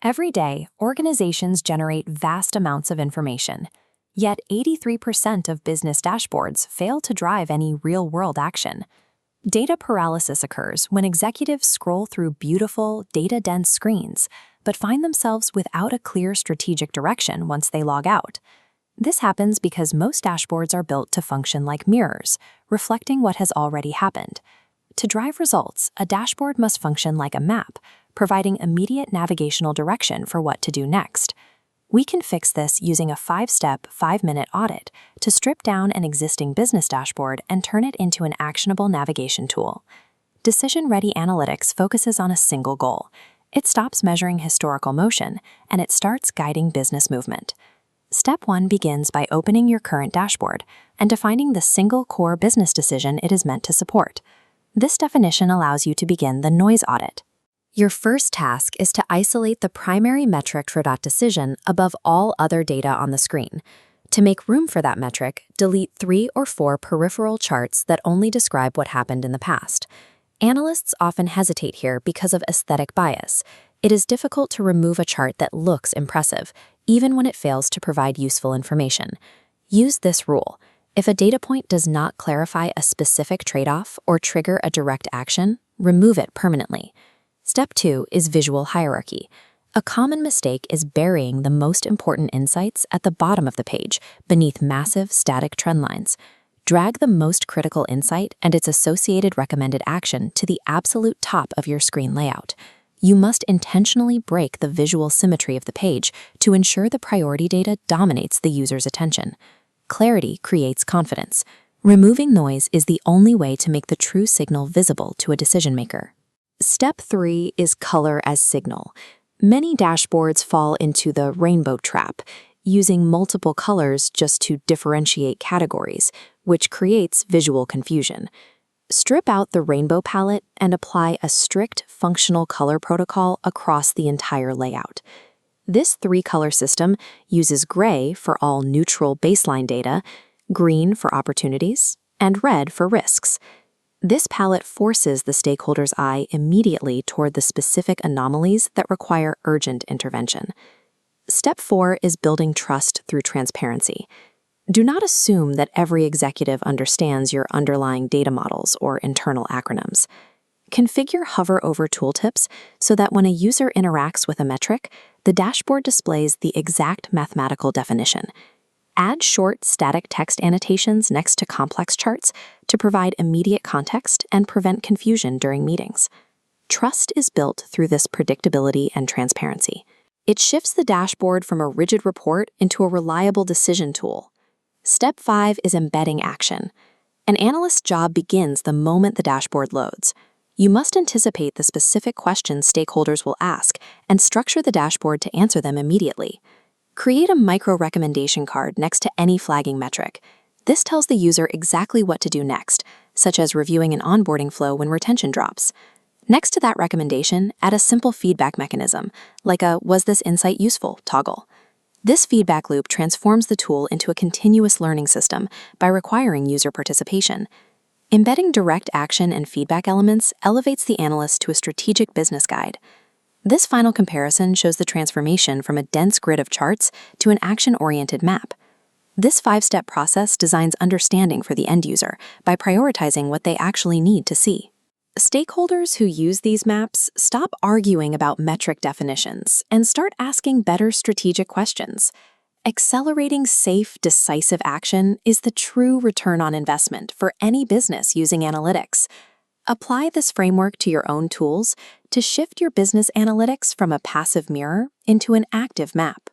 Every day, organizations generate vast amounts of information. Yet 83% of business dashboards fail to drive any real-world action. Data paralysis occurs when executives scroll through beautiful, data-dense screens, but find themselves without a clear strategic direction once they log out. This happens because most dashboards are built to function like mirrors, reflecting what has already happened. To drive results, a dashboard must function like a map, providing immediate navigational direction for what to do next. We can fix this using a 5-step, 5-minute audit to strip down an existing business dashboard and turn it into an actionable navigation tool. Decision-Ready Analytics focuses on a single goal. It stops measuring historical motion, and it starts guiding business movement. Step 1 begins by opening your current dashboard and defining the single core business decision it is meant to support. This definition allows you to begin the noise audit. Your first task is to isolate the primary metric for that decision above all other data on the screen. To make room for that metric, delete 3 or 4 peripheral charts that only describe what happened in the past. Analysts often hesitate here because of aesthetic bias. It is difficult to remove a chart that looks impressive, even when it fails to provide useful information. Use this rule. If a data point does not clarify a specific trade-off or trigger a direct action, remove it permanently. Step 2 is visual hierarchy. A common mistake is burying the most important insights at the bottom of the page, beneath massive static trend lines. Drag the most critical insight and its associated recommended action to the absolute top of your screen layout. You must intentionally break the visual symmetry of the page to ensure the priority data dominates the user's attention. Clarity creates confidence. Removing noise is the only way to make the true signal visible to a decision maker. Step 3 is color as signal. Many dashboards fall into the rainbow trap, using multiple colors just to differentiate categories, which creates visual confusion. Strip out the rainbow palette and apply a strict functional color protocol across the entire layout. This 3-color system uses gray for all neutral baseline data, green for opportunities, and red for risks. This palette forces the stakeholder's eye immediately toward the specific anomalies that require urgent intervention. Step 4 is building trust through transparency. Do not assume that every executive understands your underlying data models or internal acronyms. Configure hover over tooltips so that when a user interacts with a metric, the dashboard displays the exact mathematical definition. Add short, static text annotations next to complex charts to provide immediate context and prevent confusion during meetings. Trust is built through this predictability and transparency. It shifts the dashboard from a rigid report into a reliable decision tool. Step 5 is embedding action. An analyst's job begins the moment the dashboard loads. You must anticipate the specific questions stakeholders will ask and structure the dashboard to answer them immediately. Create a micro-recommendation card next to any flagging metric. This tells the user exactly what to do next, such as reviewing an onboarding flow when retention drops. Next to that recommendation, add a simple feedback mechanism, like a "Was this insight useful?" toggle. This feedback loop transforms the tool into a continuous learning system by requiring user participation. Embedding direct action and feedback elements elevates the analyst to a strategic business guide. This final comparison shows the transformation from a dense grid of charts to an action-oriented map. This 5-step process designs understanding for the end user by prioritizing what they actually need to see. Stakeholders who use these maps stop arguing about metric definitions and start asking better strategic questions. Accelerating safe, decisive action is the true return on investment for any business using analytics. Apply this framework to your own tools to shift your business analytics from a passive mirror into an active map.